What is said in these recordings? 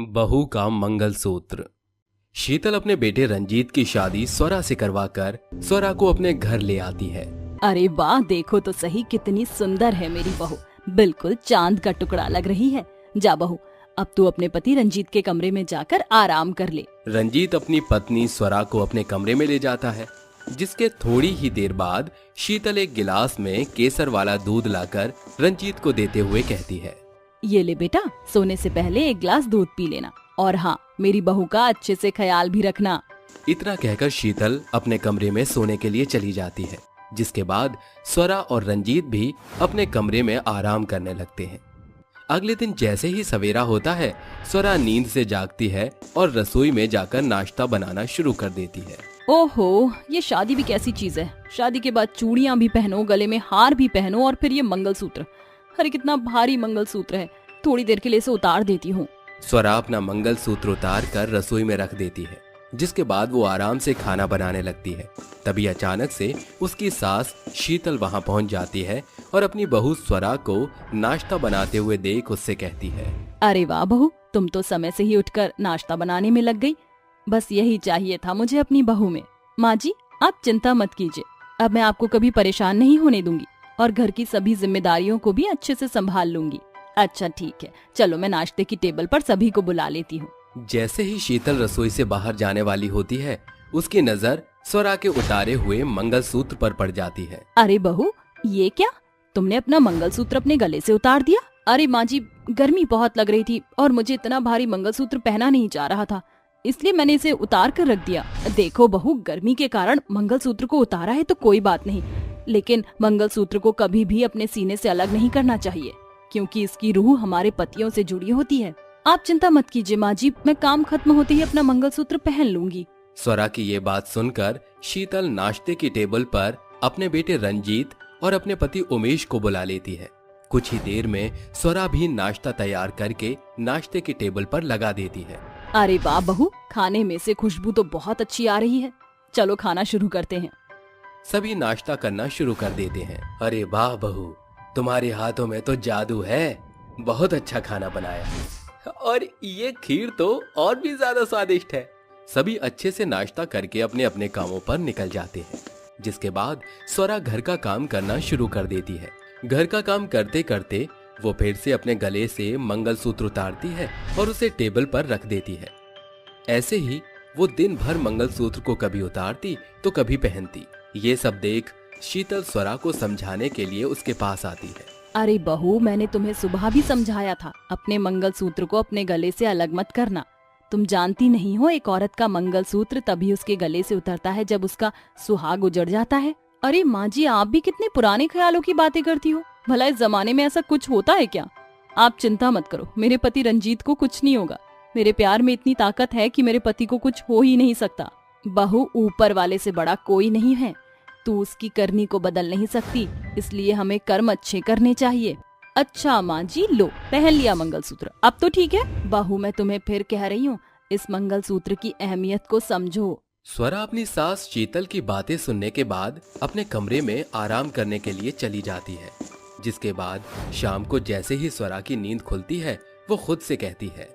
बहू का मंगलसूत्र। शीतल अपने बेटे रंजीत की शादी स्वरा से करवाकर स्वरा को अपने घर ले आती है। अरे वाह, देखो तो सही कितनी सुंदर है मेरी बहू। बिल्कुल चांद का टुकड़ा लग रही है। जा बहू, अब तू अपने पति रंजीत के कमरे में जाकर आराम कर ले। रंजीत अपनी पत्नी स्वरा को अपने कमरे में ले जाता है, जिसके थोड़ी ही देर बाद शीतल एक गिलास में केसर वाला दूध लाकर रंजीत को देते हुए कहती है, ये ले बेटा, सोने से पहले एक गिलास दूध पी लेना, और हाँ, मेरी बहू का अच्छे से ख्याल भी रखना। इतना कहकर शीतल अपने कमरे में सोने के लिए चली जाती है, जिसके बाद स्वरा और रंजीत भी अपने कमरे में आराम करने लगते हैं। अगले दिन जैसे ही सवेरा होता है, स्वरा नींद से जागती है और रसोई में जाकर नाश्ता बनाना शुरू कर देती है। ओहो, ये शादी भी कैसी चीज है। शादी के बाद चूड़ियां भी पहनो, गले में हार भी पहनो, और फिर ये मंगलसूत्र। अरे कितना भारी मंगलसूत्र है, थोड़ी देर के लिए इसे उतार देती हूँ। स्वरा अपना मंगलसूत्र उतार कर रसोई में रख देती है, जिसके बाद वो आराम से खाना बनाने लगती है। तभी अचानक से उसकी सास शीतल वहां पहुंच जाती है और अपनी बहू स्वरा को नाश्ता बनाते हुए देख उससे कहती है, अरे वाह बहू, तुम तो समय से ही उठकर नाश्ता बनाने में लग गई। बस यही चाहिए था मुझे अपनी बहू में। माँ जी, आप चिंता मत कीजिए, अब मैं आपको कभी परेशान नहीं होने दूंगी और घर की सभी जिम्मेदारियों को भी अच्छे से संभाल लूंगी। अच्छा ठीक है, चलो मैं नाश्ते की टेबल पर सभी को बुला लेती हूँ। जैसे ही शीतल रसोई से बाहर जाने वाली होती है, उसकी नजर स्वरा के उतारे हुए मंगलसूत्र पर पड़ जाती है। अरे बहू, ये क्या, तुमने अपना मंगलसूत्र अपने गले से उतार दिया? अरे माँ जी, गर्मी बहुत लग रही थी और मुझे इतना भारी मंगलसूत्र पहना नहीं जा रहा था, इसलिए मैंने इसे उतार कर रख दिया। देखो बहू, गर्मी के कारण मंगलसूत्र को उतारा है तो कोई बात नहीं, लेकिन मंगलसूत्र को कभी भी अपने सीने से अलग नहीं करना चाहिए, क्योंकि इसकी रूह हमारे पतियों से जुड़ी होती है। आप चिंता मत कीजिए माँ जी, मैं काम खत्म होते ही अपना मंगलसूत्र पहन लूंगी। स्वरा की ये बात सुनकर शीतल नाश्ते की टेबल पर अपने बेटे रंजीत और अपने पति उमेश को बुला लेती है। कुछ ही देर में स्वरा भी नाश्ता तैयार करके नाश्ते की टेबल पर लगा देती है। अरे वाह बहू, खाने में से खुशबू तो बहुत अच्छी आ रही है। चलो खाना शुरू करते हैं। सभी नाश्ता करना शुरू कर देते हैं। अरे वाह बहू, तुम्हारे हाथों में तो जादू है, बहुत अच्छा खाना बनाया है, और ये खीर तो और भी ज्यादा स्वादिष्ट है। सभी अच्छे से नाश्ता करके अपने अपने कामों पर निकल जाते हैं, जिसके बाद स्वरा घर का काम करना शुरू कर देती है। घर का काम करते करते वो फिर से अपने गले से मंगलसूत्र उतारती है और उसे टेबल पर रख देती है। ऐसे ही वो दिन भर मंगलसूत्र को कभी उतारती तो कभी पहनती। ये सब देख शीतल स्वरा को समझाने के लिए उसके पास आती है। अरे बहू, मैंने तुम्हें सुबह भी समझाया था, अपने मंगलसूत्र को अपने गले से अलग मत करना। तुम जानती नहीं हो, एक औरत का मंगलसूत्र तभी उसके गले से उतरता है जब उसका सुहाग उजड़ जाता है। अरे माँ जी, आप भी कितने पुराने ख्यालों की बातें करती हो। भला इस जमाने में ऐसा कुछ होता है क्या? आप चिंता मत करो, मेरे पति रंजीत को कुछ नहीं होगा। मेरे प्यार में इतनी ताकत है कि मेरे पति को कुछ हो ही नहीं सकता। बहू, ऊपर वाले से बड़ा कोई नहीं है, तू उसकी करनी को बदल नहीं सकती, इसलिए हमें कर्म अच्छे करने चाहिए। अच्छा माँ जी, लो पहन लिया मंगलसूत्र, अब तो ठीक है। बहू, मैं तुम्हें फिर कह रही हूँ, इस मंगलसूत्र की अहमियत को समझो। स्वरा अपनी सास शीतल की बातें सुनने के बाद अपने कमरे में आराम करने के लिए चली जाती है, जिसके बाद शाम को जैसे ही स्वरा की नींद खुलती है, वो खुद से कहती है,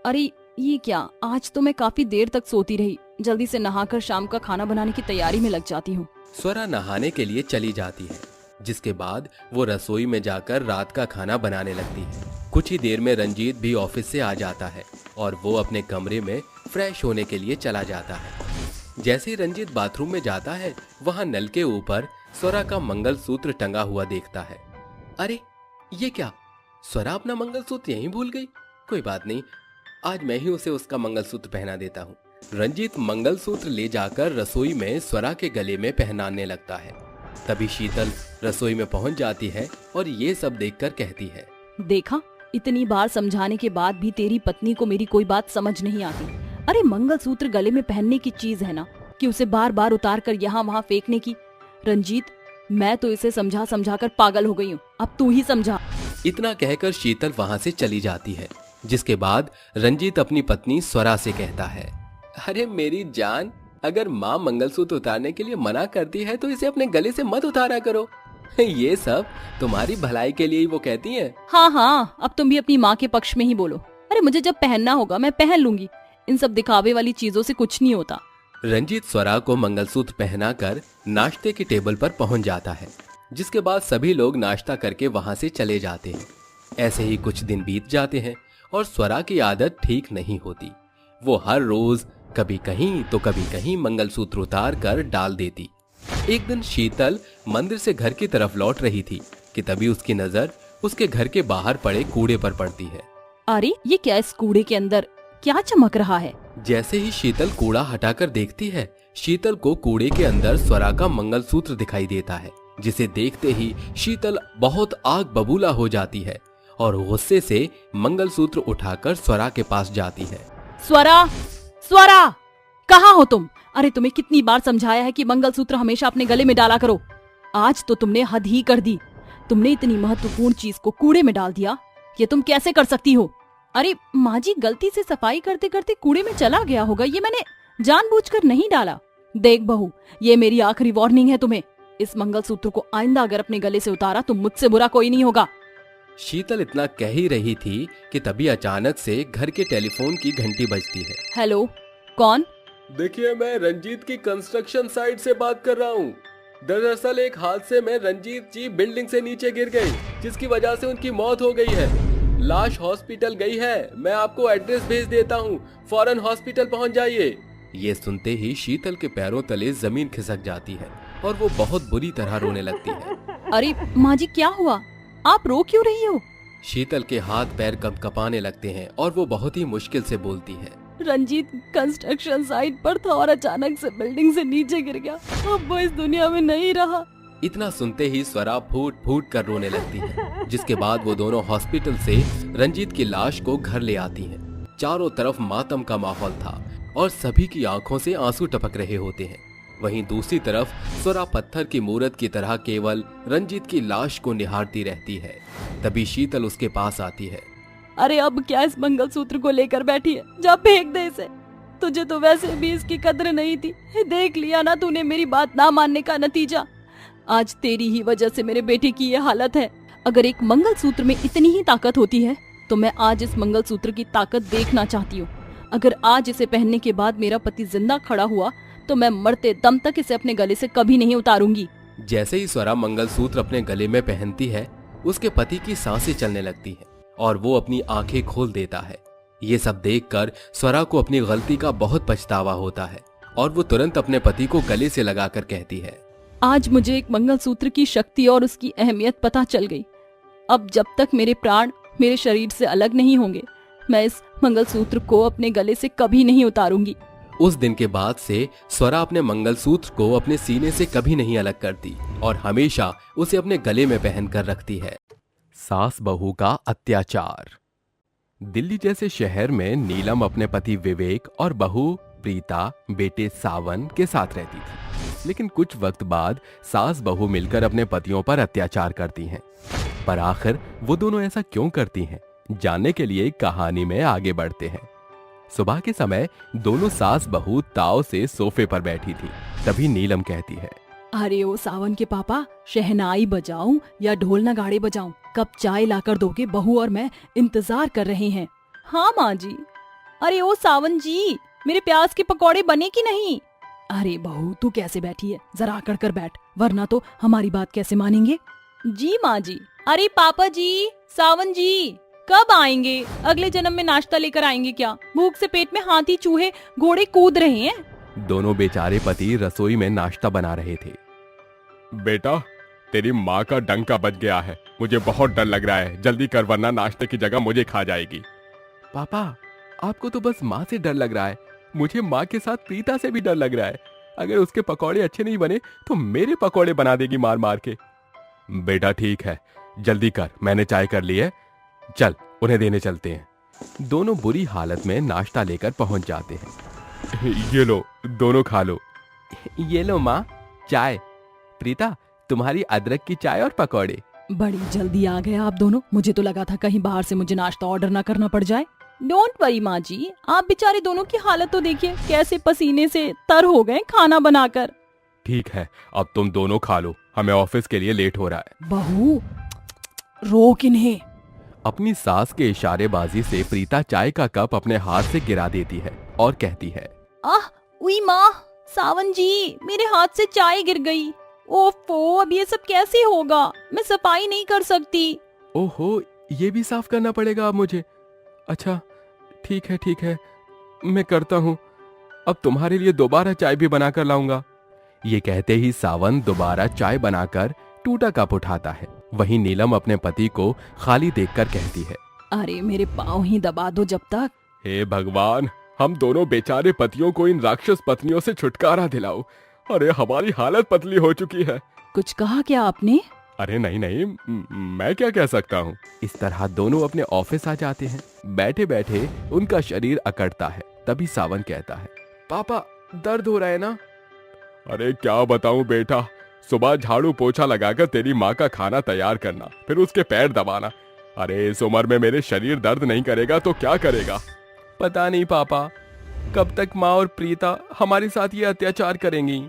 अरे ये क्या, आज तो मैं काफी देर तक सोती रही। जल्दी से नहाकर शाम का खाना बनाने की तैयारी में लग जाती हूँ। स्वरा नहाने के लिए चली जाती है, जिसके बाद वो रसोई में जाकर रात का खाना बनाने लगती है। कुछ ही देर में रंजीत भी ऑफिस से आ जाता है और वो अपने कमरे में फ्रेश होने के लिए चला जाता है। जैसे ही रंजीत बाथरूम में जाता है, वहां नल के ऊपर स्वरा का मंगलसूत्र टंगा हुआ देखता है। अरे ये क्या, स्वरा अपना मंगलसूत्र यहीं भूल गई। कोई बात नहीं, आज मैं ही उसे उसका मंगलसूत्र पहना देता हूँ। रंजीत मंगलसूत्र ले जाकर रसोई में स्वरा के गले में पहनाने लगता है। तभी शीतल रसोई में पहुंच जाती है और ये सब देखकर कहती है, देखा, इतनी बार समझाने के बाद भी तेरी पत्नी को मेरी कोई बात समझ नहीं आती। अरे मंगलसूत्र गले में पहनने की चीज है ना, कि उसे बार बार उतार कर यहाँ वहाँ फेंकने की। रंजीत, मैं तो इसे समझा समझा कर पागल हो गई हूँ, अब तू ही समझा। इतना कहकर शीतल वहां से चली जाती है, जिसके बाद रंजीत अपनी पत्नी स्वरा से कहता है, अरे मेरी जान, अगर माँ मंगलसूत्र उतारने के लिए मना करती है तो इसे अपने गले से मत उतारा करो। ये सब तुम्हारी भलाई के लिए ही वो कहती हैं। हाँ हाँ, अब तुम भी अपनी माँ के पक्ष में ही बोलो। अरे मुझे जब पहनना होगा मैं पहन लूंगी, इन सब दिखावे वाली चीजों से कुछ नहीं होता। रंजीत स्वरा को मंगलसूत्र पहनाकर नाश्ते की टेबल पर पहुंच जाता है, जिसके बाद सभी लोग नाश्ता करके वहां से चले जाते हैं। ऐसे ही कुछ दिन बीत जाते हैं और स्वरा की आदत ठीक नहीं होती। वो हर रोज कभी कहीं तो कभी कहीं मंगलसूत्र उतार कर डाल देती। एक दिन शीतल मंदिर से घर की तरफ लौट रही थी कि तभी उसकी नजर उसके घर के बाहर पड़े कूड़े पर पड़ती है। अरे ये क्या, इस कूड़े के अंदर क्या चमक रहा है? जैसे ही शीतल कूड़ा हटाकर देखती है, शीतल को कूड़े के अंदर स्वरा का मंगलसूत्र दिखाई देता है, जिसे देखते ही शीतल बहुत आग बबूला हो जाती है और गुस्से से मंगलसूत्र उठाकर स्वरा के पास जाती है। स्वरा, स्वरा, कहाँ हो तुम? अरे तुम्हें कितनी बार समझाया है कि मंगलसूत्र हमेशा अपने गले में डाला करो। आज तो तुमने हद ही कर दी। तुमने इतनी महत्वपूर्ण चीज को कूड़े में डाल दिया। ये तुम कैसे कर सकती हो? अरे माँ जी, गलती से सफाई करते करते कूड़े में चला गया होगा, ये मैंने जानबूझकर नहीं डाला। देख बहू, ये मेरी आखिरी वार्निंग है तुम्हें। इस मंगलसूत्र को आइंदा अगर अपने गले से उतारा तो मुझसे बुरा कोई नहीं होगा। शीतल इतना कह ही रही थी कि तभी अचानक से घर के टेलीफोन की घंटी बजती है। हेलो, कौन? देखिए, मैं रंजीत की कंस्ट्रक्शन साइट से बात कर रहा हूँ। दरअसल एक हादसे में रंजीत जी बिल्डिंग से नीचे गिर गए, जिसकी वजह से उनकी मौत हो गई है। लाश हॉस्पिटल गई है। मैं आपको एड्रेस भेज देता हूँ, फौरन हॉस्पिटल पहुँच जाइए। ये सुनते ही शीतल के पैरों तले जमीन खिसक जाती है और वो बहुत बुरी तरह रोने लगती है। अरे माँ जी, क्या हुआ? आप रो क्यों रही हो? शीतल के हाथ पैर कंपने लगते हैं और वो बहुत ही मुश्किल से बोलती है। रंजीत कंस्ट्रक्शन साइट पर था और अचानक से बिल्डिंग से नीचे गिर गया। अब वो इस दुनिया में नहीं रहा। इतना सुनते ही स्वरा फूट फूट कर रोने लगती है, जिसके बाद वो दोनों हॉस्पिटल से रंजीत की लाश को घर ले आती हैं। चारों तरफ मातम का माहौल था और सभी की आंखों से आंसू टपक रहे होते हैं। वहीं दूसरी तरफ स्वरा पत्थर की मूर्त की तरह केवल रंजीत की लाश को निहारती रहती है। तभी शीतल उसके पास आती है। अरे अब क्या इस मंगलसूत्र को लेकर बैठी है? जा फेंक दे इसे। तुझे तो वैसे भी इसकी कद्र नहीं थी। देख लिया ना तूने मेरी बात ना मानने का नतीजा। आज तेरी ही वजह से मेरे बेटे की ये हालत है। अगर एक मंगलसूत्र में इतनी ही ताकत होती है तो मैं आज इस मंगलसूत्र की ताकत देखना चाहती हूँ। अगर आज इसे पहनने के बाद मेरा पति जिंदा खड़ा हुआ तो मैं मरते दम तक इसे अपने गले से कभी नहीं उतारूंगी। जैसे ही स्वरा मंगलसूत्र अपने गले में पहनती है, उसके पति की सांसें चलने लगती है और वो अपनी आंखें खोल देता है। ये सब देखकर स्वरा को अपनी गलती का बहुत पछतावा होता है और वो तुरंत अपने पति को गले से लगाकर कहती है, आज मुझे एक मंगलसूत्र की शक्ति और उसकी अहमियत पता चल गई। अब जब तक मेरे प्राण मेरे शरीर से अलग नहीं होंगे, मैं इस मंगलसूत्र को अपने गले से कभी नहीं उतारूंगी। उस दिन के बाद से स्वरा अपने मंगलसूत्र को अपने सीने से कभी नहीं अलग करती और हमेशा उसे अपने गले में पहन कर रखती है। सास बहू का अत्याचार। दिल्ली जैसे शहर में नीलम अपने पति विवेक और बहू प्रीता बेटे सावन के साथ रहती थी। लेकिन कुछ वक्त बाद सास बहू मिलकर अपने पतियों पर अत्याचार करती हैं। पर आखिर वो दोनों ऐसा क्यों करती हैं, जानने के लिए कहानी में आगे बढ़ते हैं। सुबह के समय दोनों सास बहू ताव से सोफे पर बैठी थी। तभी नीलम कहती है, अरे ओ सावन के पापा, शहनाई बजाऊं या ढोल नगाड़े बजाऊं? कब चाय लाकर दोगे? बहू और मैं इंतजार कर रहे हैं। हाँ माँ जी। अरे ओ सावन जी, मेरे प्याज के पकौड़े बने कि नहीं? अरे बहू, तू कैसे बैठी है? जरा आकर कर बैठ, वरना तो हमारी बात कैसे मानेंगे? जी माँ जी। अरे पापा जी, सावन जी कब आएंगे? अगले जन्म में नाश्ता लेकर आएंगे क्या? भूख से पेट में हाथी चूहे घोड़े कूद रहे हैं। दोनों बेचारे पति रसोई में नाश्ता बना रहे थे। बेटा, तेरी माँ का डंका बज गया है। मुझे बहुत डर लग रहा है। जल्दी कर, वरना नाश्ते की जगह मुझे खा जाएगी। पापा, आपको तो बस माँ से डर लग रहा है। मुझे माँ के साथ प्रीता से भी डर लग रहा है। अगर उसके पकौड़े अच्छे नहीं बने तो मेरे पकौड़े बना देगी मार मार के। बेटा ठीक है, जल्दी कर, मैंने चाय कर ली है। चल, उन्हें देने चलते हैं। दोनों बुरी हालत में नाश्ता लेकर पहुंच जाते हैं। ये लो, दोनों खा लो। ये लो माँ, चाय। प्रीता, तुम्हारी अदरक की चाय और पकौड़े। बड़ी जल्दी आ गए आप दोनों। मुझे तो लगा था कहीं बाहर से मुझे नाश्ता ऑर्डर ना करना पड़ जाए। डोंट वरी माँ जी, आप बेचारे दोनों की हालत तो देखिए, कैसे पसीने से तर हो गए खाना बनाकर। ठीक है, अब तुम दोनों खा लो, हमें ऑफिस के लिए लेट हो रहा है। बहू, रोक इन्हें। अपनी सास के इशारेबाजी से प्रीता चाय का कप अपने हाथ से गिरा देती है और कहती है, आह, उई माँ, सावन जी, मेरे हाथ से चाय गिर गई। ओफो, अब ये सब कैसे होगा? मैं सफाई नहीं कर सकती। ओहो, ये भी साफ करना पड़ेगा अब मुझे। अच्छा, ठीक है, मैं करता हूँ। अब तुम्हारे लिए दोबारा चाय भी बनाकर लाऊंगा। ये कहते ही सावन दोबारा चाय बनाकर टूटा कप उठाता है। वहीं नीलम अपने पति को खाली देखकर कहती है, अरे मेरे पाँव ही दबा दो जब तक। हे भगवान, हम दोनों बेचारे पतियों को इन राक्षस पत्नियों से छुटकारा दिलाओ। अरे हमारी हालत पतली हो चुकी है। कुछ कहा क्या आपने? अरे नहीं, मैं क्या कह सकता हूँ। इस तरह दोनों अपने ऑफिस आ जाते हैं। बैठे बैठे उनका शरीर अकड़ता है। तभी सावन कहता है, पापा दर्द हो रहा है ना? अरे क्या बताऊं बेटा, सुबह झाड़ू पोछा लगाकर तेरी माँ का खाना तैयार करना, फिर उसके पैर दबाना। अरे इस उम्र में मेरे शरीर दर्द नहीं करेगा तो क्या करेगा? पता नहीं पापा, कब तक माँ और प्रीता हमारे साथ ये अत्याचार करेंगी।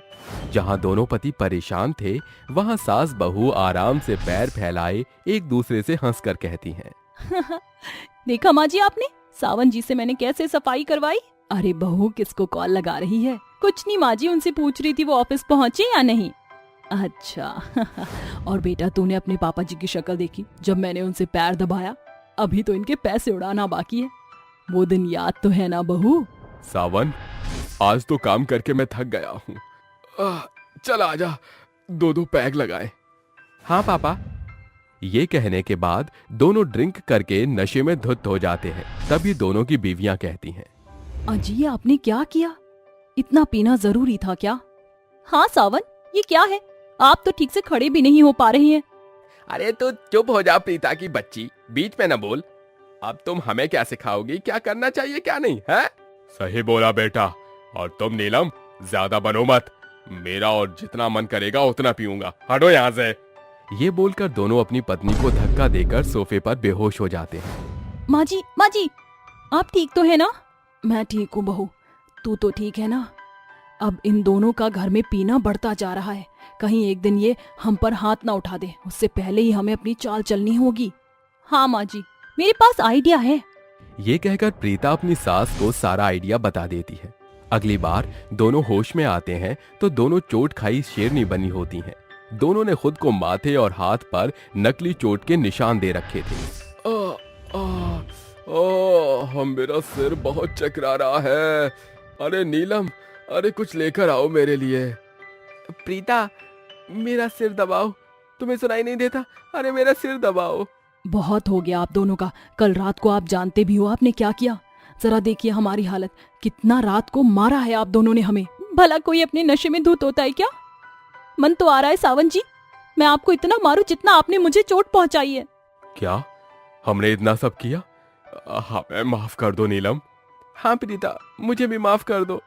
जहाँ दोनों पति परेशान थे, वहाँ सास बहू आराम से पैर फैलाए एक दूसरे से हंसकर कहती हैं, देखा माँ जी आपने, सावन जी से मैंने कैसे सफाई करवाई। अरे बहू किसको कॉल लगा रही है? कुछ नहीं माँ जी, उनसे पूछ रही थी वो ऑफिस पहुँचे या नहीं। अच्छा और बेटा, तूने अपने पापा जी की शक्ल देखी जब मैंने उनसे पैर दबाया? अभी तो इनके पैसे उड़ाना बाकी है। वो दिन याद तो है ना बहू? सावन, आज तो काम करके मैं थक गया हूँ। चल आजा, दो पैग लगाए। हाँ पापा। ये कहने के बाद दोनों ड्रिंक करके नशे में धुत हो जाते हैं। तभी दोनों की बीवियां कहती हैं, अजी आपने क्या किया? इतना पीना जरूरी था क्या? हाँ सावन, ये क्या है? आप तो ठीक से खड़े भी नहीं हो पा रही हैं। अरे तो चुप हो जा प्रीता की बच्ची, बीच में न बोल। अब तुम हमें क्या सिखाओगी, क्या करना चाहिए क्या नहीं है? सही बोला बेटा। और तुम नीलम, ज्यादा बनो मत। मेरा और जितना मन करेगा उतना पीऊंगा। हटो यहाँ से। ये बोलकर दोनों अपनी पत्नी को धक्का देकर सोफे पर बेहोश हो जाते हैं। माँ जी, आप ठीक तो है ना? मैं ठीक हूँ बहू, तू तो ठीक है ना? अब इन दोनों का घर में पीना बढ़ता जा रहा है। कहीं एक दिन ये हम पर हाथ ना उठा दे, उससे पहले ही हमें अपनी चाल चलनी होगी। हाँ माँ जी, मेरे पास आइडिया है। ये कहकर प्रीता अपनी सास को सारा आइडिया बता देती है। अगली बार दोनों होश में आते हैं तो दोनों चोट खाई शेरनी बनी होती हैं। दोनों ने खुद को माथे और हाथ पर नकली चोट के निशान दे रखे थे। मेरा सिर बहुत चकरा रहा है। अरे नीलम, अरे कुछ लेकर आओ मेरे लिए। प्रीता, मेरा सिर दबाओ, तुम्हें सुनाई नहीं देता? अरे मेरा सिर दबाओ। बहुत हो गया आप दोनों का। कल रात को आप जानते भी हो आपने क्या किया। जरा देखिए हमारी हालत, कितना रात को मारा है आप दोनों ने हमें। भला कोई अपने नशे में धुत होता है क्या? मन तो आ रहा है सावन जी, मैं आपको इतना मारूं जितना आपने मुझे चोट पहुंचाई है। क्या हमने इतना सब किया? हमें माफ कर दो नीलम। हाँ प्रीता, मुझे भी माफ कर दो।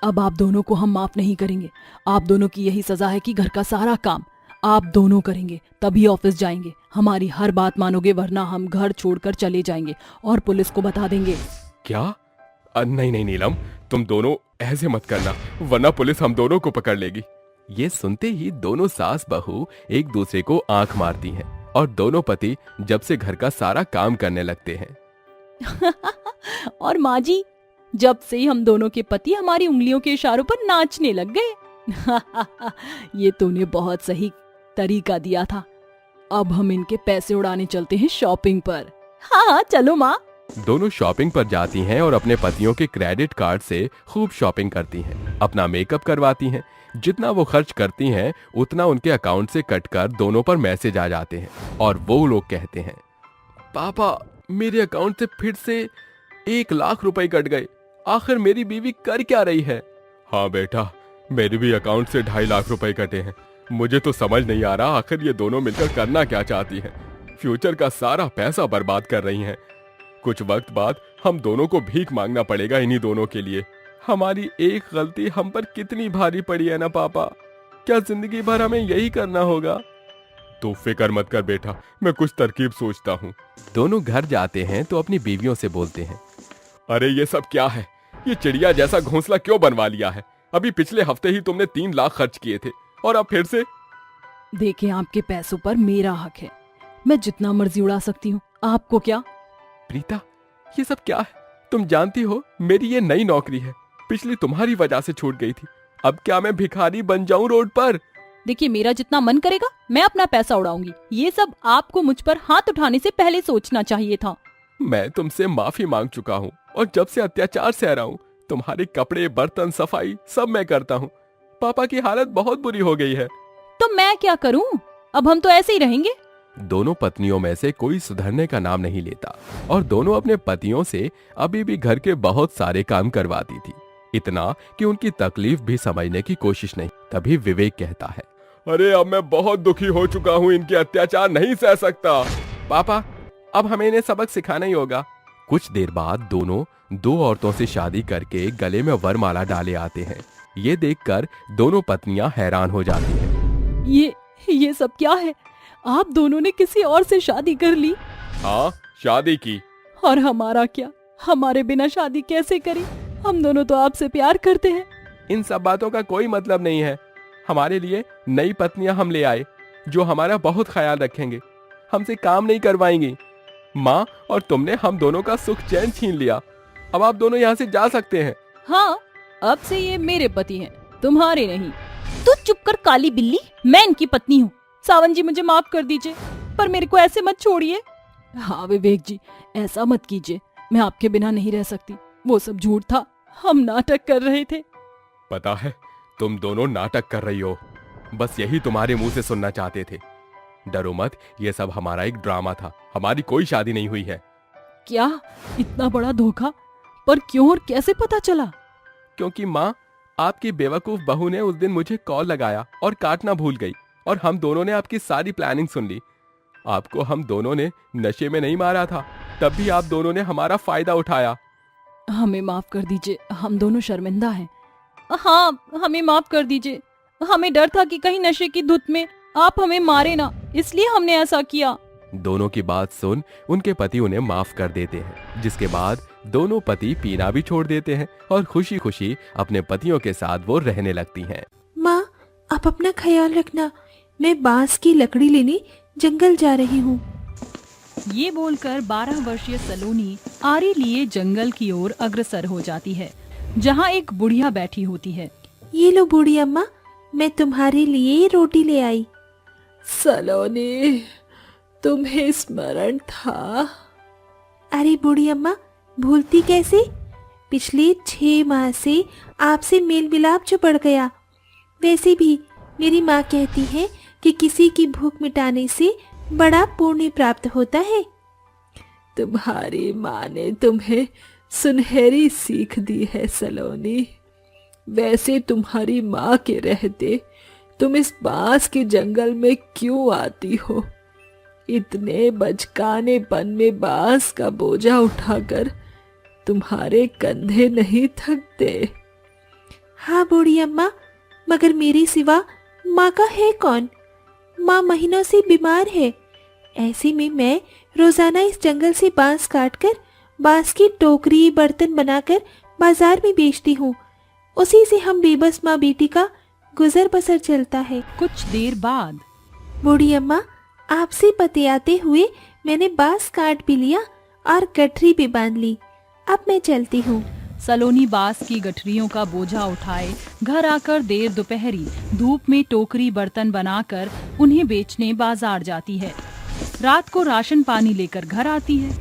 अब आप दोनों को हम माफ नहीं करेंगे। आप दोनों की यही सजा है कि घर का सारा काम आप दोनों करेंगे, तभी ऑफिस जाएंगे। हमारी हर बात मानोगे, वरना हम घर छोड़कर चले जाएंगे और पुलिस को बता देंगे। क्या? नहीं नीलम, तुम दोनों ऐसे मत करना, वरना पुलिस हम दोनों को पकड़ लेगी। ये सुनते ही दोनों सास बहू एक दूसरे को आंख मारती हैं और दोनों पति जब से घर का सारा काम करने लगते हैं। और माँ जी, जब से हम दोनों के पति हमारी उंगलियों के इशारों पर नाचने लग गए। ये तूने बहुत सही तरीका दिया था। अब हम इनके पैसे उड़ाने चलते हैं शॉपिंग पर। हाँ चलो माँ। दोनों शॉपिंग पर जाती हैं और अपने पतियों के क्रेडिट कार्ड से खूब शॉपिंग करती हैं। अपना मेकअप करवाती हैं। जितना वो खर्च करती हैं उतना उनके अकाउंट से कटकर दोनों पर मैसेज आ जाते हैं और वो लोग कहते हैं, पापा मेरे अकाउंट से फिर से 1 लाख रुपए कट गए। आखिर मेरी बीवी कर क्या रही है? हाँ बेटा, मेरे भी अकाउंट से 2.5 लाख रुपए कटे हैं। मुझे तो समझ नहीं आ रहा आखिर ये दोनों मिलकर करना क्या चाहती हैं। फ्यूचर का सारा पैसा बर्बाद कर रही हैं। कुछ वक्त बाद हम दोनों को भीख मांगना पड़ेगा इन्हीं दोनों के लिए। हमारी एक गलती हम पर कितनी भारी पड़ी है ना पापा। क्या जिंदगी भर हमें यही करना होगा? तू फिक्र मत कर बेटा, मैं कुछ तरकीब सोचता हूँ। दोनों घर जाते हैं तो अपनी बीवियों से बोलते हैं, अरे ये सब क्या है? ये चिड़िया जैसा घोंसला क्यों बनवा लिया है? अभी पिछले हफ्ते ही तुमने 3 लाख खर्च किए थे और अब फिर से। देखें, आपके पैसों पर मेरा हक है। मैं जितना मर्जी उड़ा सकती हूँ। आपको क्या? प्रीता, ये सब क्या है? तुम जानती हो मेरी ये नई नौकरी है, पिछली तुम्हारी वजह से छूट गई थी। अब क्या मैं भिखारी बन जाऊं रोड पर? देखिए, मेरा जितना मन करेगा मैं अपना पैसा उड़ाऊंगी। ये सब आपको मुझ पर हाथ उठाने से पहले सोचना चाहिए था। मैं तुमसे माफी मांग चुका हूँ और जब से अत्याचार सह रहा हूँ, तुम्हारे कपड़े, बर्तन, सफाई सब मैं करता हूँ। पापा की हालत बहुत बुरी हो गई है। तो मैं क्या करूं? अब हम तो ऐसे ही रहेंगे। दोनों पत्नियों में से कोई सुधरने का नाम नहीं लेता और दोनों अपने पतियों से अभी भी घर के बहुत सारे काम करवाती थी, इतना कि उनकी तकलीफ भी समझने की कोशिश नहीं। तभी विवेक कहता है, अरे अब मैं बहुत दुखी हो चुका हूँ, इनके अत्याचार नहीं सह सकता। पापा, अब हमें इन्हें सबक सिखाना ही होगा। कुछ देर बाद दोनों दो औरतों से शादी करके गले में वरमाला डाले आते हैं। ये देखकर दोनों पत्नियां हैरान हो जाती हैं। ये सब क्या है? आप दोनों ने किसी और से शादी कर ली? हाँ, शादी की। और हमारा क्या? हमारे बिना शादी कैसे करी? हम दोनों तो आपसे प्यार करते हैं। इन सब बातों का कोई मतलब नहीं है। हमारे लिए नई पत्नियां हम ले आए जो हमारा बहुत ख्याल रखेंगे, हमसे काम नहीं करवाएंगी। माँ और तुमने हम दोनों का सुख चैन छीन लिया। अब आप दोनों यहाँ से जा सकते हैं। हाँ, अब से ये मेरे पति हैं, तुम्हारे नहीं। तू चुप कर काली बिल्ली, मैं इनकी पत्नी हूँ। सावन जी, मुझे माफ कर दीजिए, पर मेरे को ऐसे मत छोड़िए। हाँ विवेक जी, ऐसा मत कीजिए। मैं आपके बिना नहीं रह सकती। वो सब झूठ था, हम नाटक कर रहे थे। पता है, तुम दोनों नाटक कर रही हो। बस यही तुम्हारे मुंह से सुनना चाहते थे। डरो मत, ये सब हमारा एक ड्रामा था। हमारी कोई शादी नहीं हुई है। क्या? इतना बड़ा धोखा? पर क्यों और कैसे पता चला? क्योंकि माँ, आपकी बेवकूफ बहू ने उस दिन मुझे कॉल लगाया और काटना भूल गई और हम दोनों ने आपकी सारी प्लानिंग सुन ली। आपको हम दोनों ने नशे में नहीं मारा था, तब भी आप दोनों ने हमारा फायदा उठाया। हमें माफ कर दीजिए, हम दोनों शर्मिंदा हैं। हाँ, हमें माफ कर दीजिए। हमें डर था कि कहीं नशे की धुत में आप हमें मारे ना, इसलिए हमने ऐसा किया। दोनों की बात सुन उनके पति उन्हें माफ कर देते हैं, जिसके बाद दोनों पति पीना भी छोड़ देते हैं और खुशी खुशी अपने पतियों के साथ वो रहने लगती हैं। माँ, आप अपना ख्याल रखना। मैं बांस की लकड़ी लेने जंगल जा रही हूँ। ये बोलकर 12 वर्षीय सलोनी आरी लिए जंगल की ओर अग्रसर हो जाती है, जहाँ एक बुढ़िया बैठी होती है। ये लो बूढ़ी अम्मा, मैं तुम्हारे लिए रोटी ले आई। सलोनी, तुम्हें स्मरण था? अरे बूढ़ी अम्मा, भूलती कैसे? पिछले 6 माह से आपसे मेल मिलाप जो बढ़ गया। वैसे भी मेरी माँ कहती है कि किसी की भूख मिटाने से बड़ा पुण्य प्राप्त होता है। तुम्हारी माँ ने तुम्हें सुनहरी सीख दी है सलोनी। वैसे तुम्हारी माँ के रहते तुम इस बांस के जंगल में क्यों आती हो? इतने बचकानेपन में बांस का बोझा उठाकर तुम्हारे कंधे नहीं थकते। हाँ बूढ़ी अम्मा, मगर मेरे सिवा माँ का है कौन? माँ महीनों से बीमार है। ऐसे में मैं रोजाना इस जंगल से बांस काटकर बांस की टोकरी, बर्तन बनाकर बाजार में बेचती हूँ। उसी से हम बेबस माँ बेटी का गुजर बसर चलता है। कुछ देर बाद बूढ़ी अम्मा, आपसे बतियाते हुए मैंने बांस काट भी लिया और गठरी भी बांध ली। अब मैं चलती हूँ। सलोनी बांस की गठरियों का बोझा उठाए घर आकर देर दोपहरी धूप में टोकरी बर्तन बनाकर उन्हें बेचने बाजार जाती है। रात को राशन पानी लेकर घर आती है।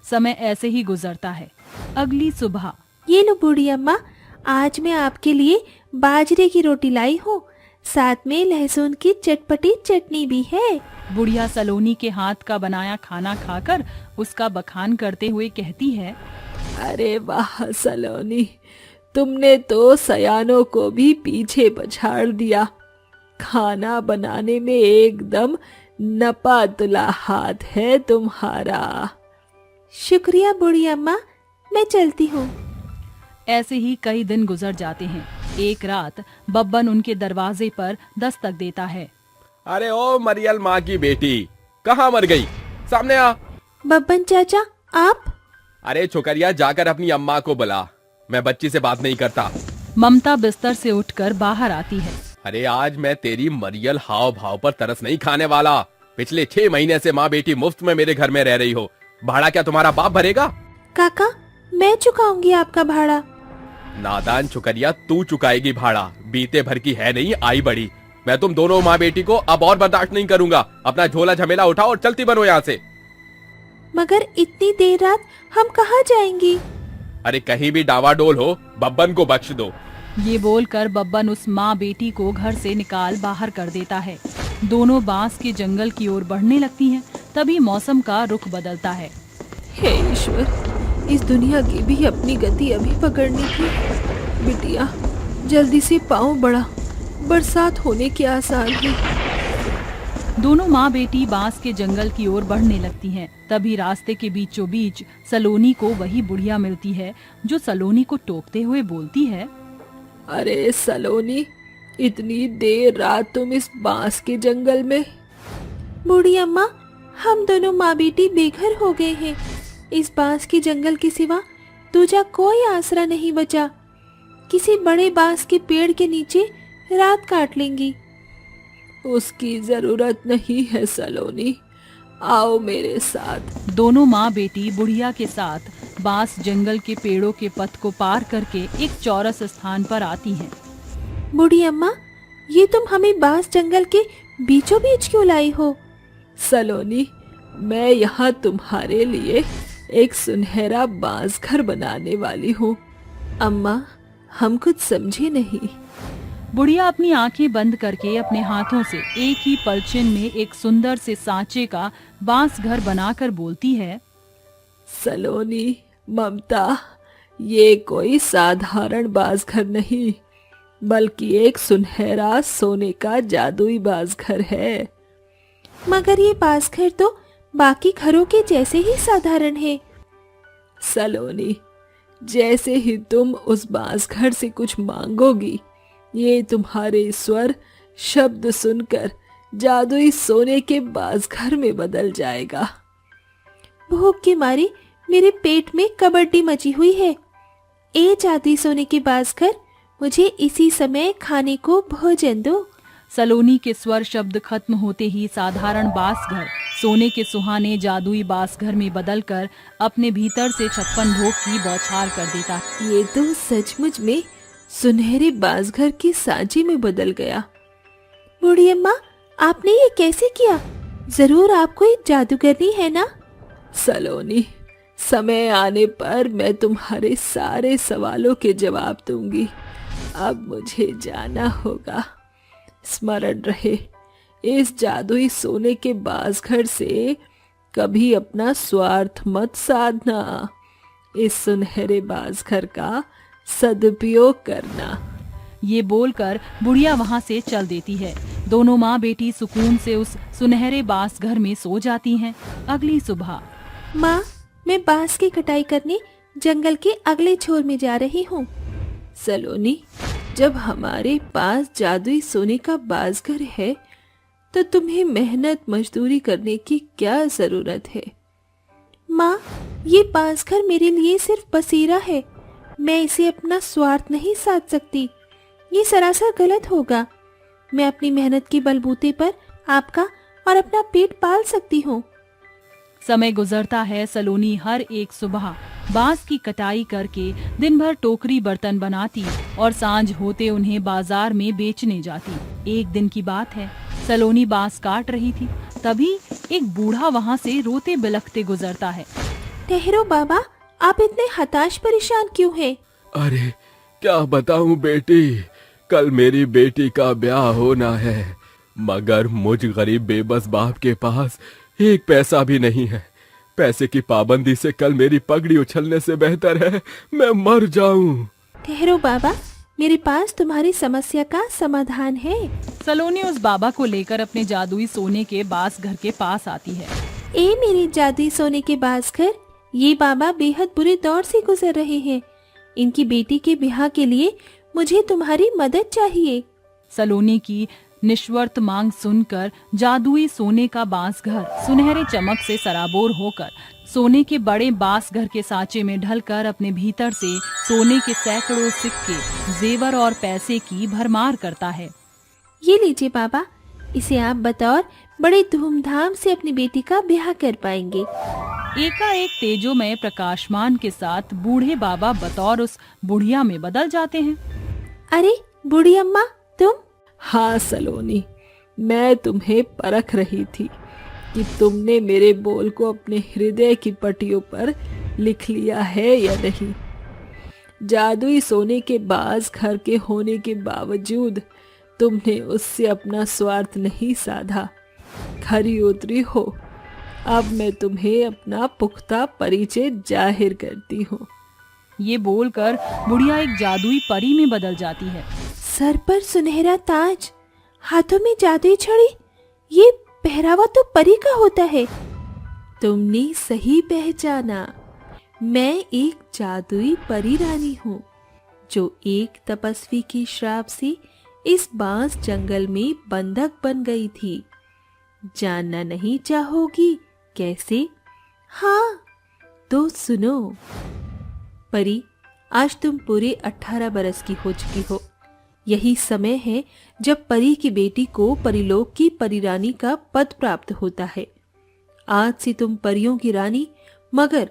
समय ऐसे ही गुजरता है। अगली सुबह, ये लो बूढ़ी अम्मा, आज मैं आपके लिए बाजरे की रोटी लाई हूँ, साथ में लहसुन की चटपटी चटनी भी है। बुढ़िया सलोनी के हाथ का बनाया खाना खाकर उसका बखान करते हुए कहती है, अरे वाह सलोनी, तुमने तो सयानों को भी पीछे पछाड़ दिया। खाना बनाने में एकदम नपा तुला हाथ है तुम्हारा। शुक्रिया बूढ़ी अम्मा, मैं चलती हूँ। ऐसे ही कई दिन गुजर जाते हैं। एक रात बब्बन उनके दरवाजे पर दस्तक देता है। अरे ओ मरियल माँ की बेटी, कहाँ मर गई? सामने आ। बब्बन चाचा, आप? अरे छोकरिया, जाकर अपनी अम्मा को बुला, मैं बच्ची से बात नहीं करता। ममता बिस्तर से उठकर बाहर आती है। अरे आज मैं तेरी मरियल हाव भाव पर तरस नहीं खाने वाला। पिछले 6 महीने से माँ बेटी मुफ्त में मेरे घर में रह रही हो भाड़ा क्या तुम्हारा बाप भरेगा? काका, मैं चुकाऊंगी आपका भाड़ा। नादान चुकरिया, तू चुकाएगी भाड़ा। बीते भर की है नहीं, आई बड़ी। मैं तुम दोनों माँ बेटी को अब और बर्दाश्त नहीं करूंगा। अपना झोला झमेला उठाओ और चलती बनो यहाँ से। मगर इतनी देर रात हम कहाँ जाएंगी? अरे कहीं भी डावाडोल हो, बब्बन को बख्श दो। ये बोलकर बब्बन उस माँ बेटी को घर से निकाल बाहर कर देता है। दोनों बांस के जंगल की ओर बढ़ने लगती हैं। तभी मौसम का रुख बदलता है। हे ईश्वर, इस दुनिया की भी अपनी गति अभी पकड़नी थी। बिटिया, जल्दी से पाँव बढ़ा, बरसात होने के आसार हैं। दोनों माँ बेटी बांस के जंगल की ओर बढ़ने लगती हैं। तभी रास्ते के बीचों बीच सलोनी को वही बुढ़िया मिलती है जो सलोनी को टोकते हुए बोलती है, अरे सलोनी, इतनी देर रात तुम इस बांस के जंगल में? बूढ़ी अम्मा, हम दोनों माँ बेटी बेघर हो गए हैं। इस बांस के जंगल के सिवा दूजा कोई आसरा नहीं बचा। किसी बड़े बांस के पेड़ के नीचे रात काट लेंगी। उसकी जरूरत नहीं है सलोनी, आओ मेरे साथ। दोनों माँ बेटी बुढ़िया के साथ बांस जंगल के पेड़ों के पथ को पार करके एक चौरस स्थान पर आती हैं। बूढ़ी अम्मा, ये तुम हमें बांस जंगल के बीचों बीच क्यों लाई हो? सलोनी, मैं यहाँ तुम्हारे लिए एक सुनहरा बांस घर बनाने वाली हूँ। अम्मा, हम कुछ समझे नहीं। बुढ़िया अपनी आंखें बंद करके अपने हाथों से एक ही पलछिन में एक सुंदर से सांचे का बांस घर बनाकर बोलती है, सलोनी, ममता, ये कोई साधारण बांस घर नहीं, बल्कि एक सुनहरा सोने का जादुई बांस घर है। मगर ये बांस घर तो बाकी घरों के जैसे ही साधारण है। सलोनी, जैसे ही तुम उस बांस घर से कुछ मांगोगी, ये तुम्हारे स्वर शब्द सुनकर जादुई सोने के बांस घर में बदल जाएगा। भूख के मारे मेरे पेट में कबड्डी मची हुई है। ए जादुई सोने के बांस घर, मुझे इसी समय खाने को भोजन दो। सलोनी के स्वर शब्द खत्म होते ही साधारण बांस घर सोने के सुहाने जादुई बांस घर में बदलकर अपने भीतर से 56 भोग की बौछार कर देता। ये तो सचमुच में सुनहरे बांस घर के सांचे में बदल गया। बूढ़ी अम्मा, आपने ये कैसे किया? जरूर आप कोई जादूगरनी है ना? सलोनी, समय आने पर मैं तुम्हारे सारे सवालों के जवाब दूंगी। अब मुझे जाना होगा। स्मरण रहे, इस जादुई सोने के बांस घर से कभी अपना स्वार्थ मत साधना। इस सुनहरे बांस घर का सदुपयोग करना। ये बोलकर बुढ़िया वहाँ से चल देती है। दोनों माँ बेटी सुकून से उस सुनहरे बांस घर में सो जाती हैं। अगली सुबह, माँ, मैं बांस की कटाई करने जंगल के अगले छोर में जा रही हूँ। सलोनी, जब हमारे पास जादुई सोने का बांस घर है तो तुम्हें मेहनत मजदूरी करने की क्या जरूरत है? माँ, ये बांस घर मेरे लिए सिर्फ बसेरा है। मैं इसे अपना स्वार्थ नहीं साध सकती। ये सरासर गलत होगा। मैं अपनी मेहनत के बलबूते पर आपका और अपना पेट पाल सकती हूँ। समय गुजरता है। सलोनी हर एक सुबह बांस की कटाई करके दिन भर टोकरी बर्तन बनाती और सांझ होते उन्हें बाजार में बेचने जाती। एक दिन की बात है, सलोनी बांस काट रही थी। तभी एक बूढ़ा वहाँ से रोते बिलखते गुजरता है। ठहरो बाबा, आप इतने हताश परेशान क्यों हैं? अरे क्या बताऊं बेटी, कल मेरी बेटी का ब्याह होना है, मगर मुझ गरीब बेबस बाप के पास एक पैसा भी नहीं है। पैसे की पाबंदी से कल मेरी पगड़ी उछलने से बेहतर है मैं मर जाऊं। ठहरो बाबा, मेरे पास तुम्हारी समस्या का समाधान है। सलोनी उस बाबा को लेकर अपने जादुई सोने के बांस घर के पास आती है। ए मेरे जादुई सोने के बांस घर, ये बाबा बेहद बुरे दौर से गुजर रहे हैं। इनकी बेटी के ब्याह के लिए मुझे तुम्हारी मदद चाहिए। सलोनी की निश्वर्त मांग सुनकर जादुई सोने का बांस घर सुनहरे चमक से सराबोर होकर सोने के बड़े बांस घर के सांचे में ढलकर अपने भीतर से सोने के सैकड़ों सिक्के, जेवर और पैसे की भरमार करता है। ये लीजिए बाबा, इसे आप बतौर बड़े धूमधाम से अपनी बेटी का ब्याह कर पाएंगे। एकाएक तेजोमय प्रकाशमान के साथ बूढ़े बाबा बतौर उस बुढ़िया में बदल जाते हैं। अरे बूढ़ी अम्मा, तुम? हाँ सलोनी, मैं तुम्हें परख रही थी कि तुमने मेरे बोल को अपने हृदय की पट्टियों पर लिख लिया है या नहीं। जादुई सोने के बाज घर के होने के बावजूद तुमने उससे अपना स्वार्थ नहीं साधा, खरी उतरी हो। अब मैं तुम्हें अपना पुख्ता परिचय जाहिर करती हूँ। ये बोलकर बुढ़िया एक जादुई परी में बदल जाती है। सर पर सुनहरा ताज, हाथों में जादुई छड़ी, ये पहरावा तो परी का होता है। तुमने सही पहचाना, मैं एक जादुई परी रानी हूँ जो एक तपस्वी के श्राप से इस बांस जंगल में बंधक बन गई थी। जानना नहीं चाहोगी कैसे? हाँ तो सुनो। परी, आज तुम पूरे 18 बरस की हो चुकी हो। यही समय है जब परी की बेटी को परिलोक की परिरानी का पद प्राप्त होता है। आज से तुम परियों की रानी, मगर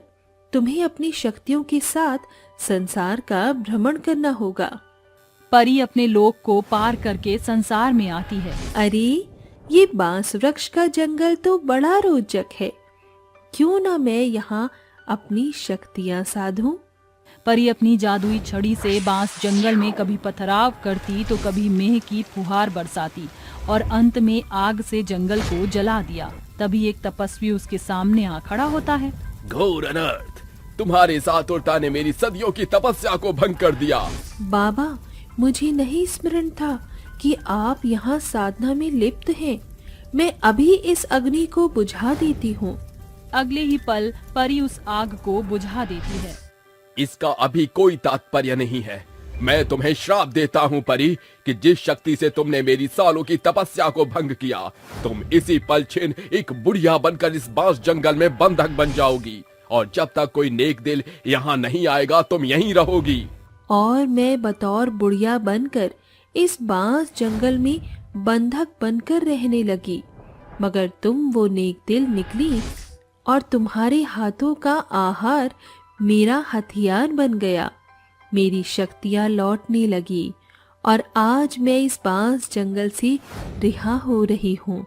तुम्हें अपनी शक्तियों के साथ संसार का भ्रमण करना होगा। परी अपने लोक को पार करके संसार में आती है। अरे ये बांस वृक्ष का जंगल तो बड़ा रोचक है, क्यों ना मैं यहाँ अपनी शक्तियाँ साधूं? परी अपनी जादुई छड़ी से बांस जंगल में कभी पथराव करती तो कभी मेह की फुहार बरसाती और अंत में आग से जंगल को जला दिया। तभी एक तपस्वी उसके सामने आ खड़ा होता है। घोर अनर्थ, तुम्हारे साथ उल्टा ने मेरी सदियों की तपस्या को भंग कर दिया। बाबा, मुझे नहीं स्मरण था कि आप यहाँ साधना में लिप्त हैं। मैं अभी इस अग्नि को बुझा देती हूँ। अगले ही पल परी उस आग को बुझा देती है। इसका अभी कोई तात्पर्य नहीं है। मैं तुम्हें श्राप देता हूँ परी कि जिस शक्ति से तुमने मेरी सालों की तपस्या को भंग किया, तुम इसी पल छिन एक बुढ़िया बनकर इस बांस जंगल में बंधक बन जाओगी, और जब तक कोई नेक दिल यहाँ नहीं आएगा तुम यहीं रहोगी। और मैं बतौर बुढ़िया बनकर इस बांस जंगल में बंधक बनकर रहने लगी, मगर तुम वो नेक दिल निकली और तुम्हारे हाथों का आहार मेरा हथियार बन गया। मेरी शक्तियाँ लौटने लगी और आज मैं इस बांस जंगल से रिहा हो रही हूँ।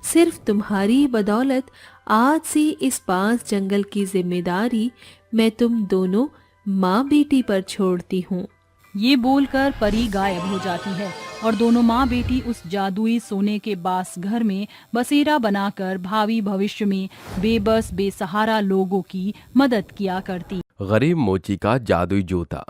सिर्फ तुम्हारी बदौलत आज से इस बांस जंगल की जिम्मेदारी मैं तुम दोनों माँ बेटी पर छोड़ती हूँ। ये बोलकर परी गायब हो जाती है और दोनों माँ बेटी उस जादुई सोने के बास घर में बसेरा बनाकर भावी भविष्य में बेबस बेसहारा लोगों की मदद किया करती। गरीब मोची का जादुई जूता।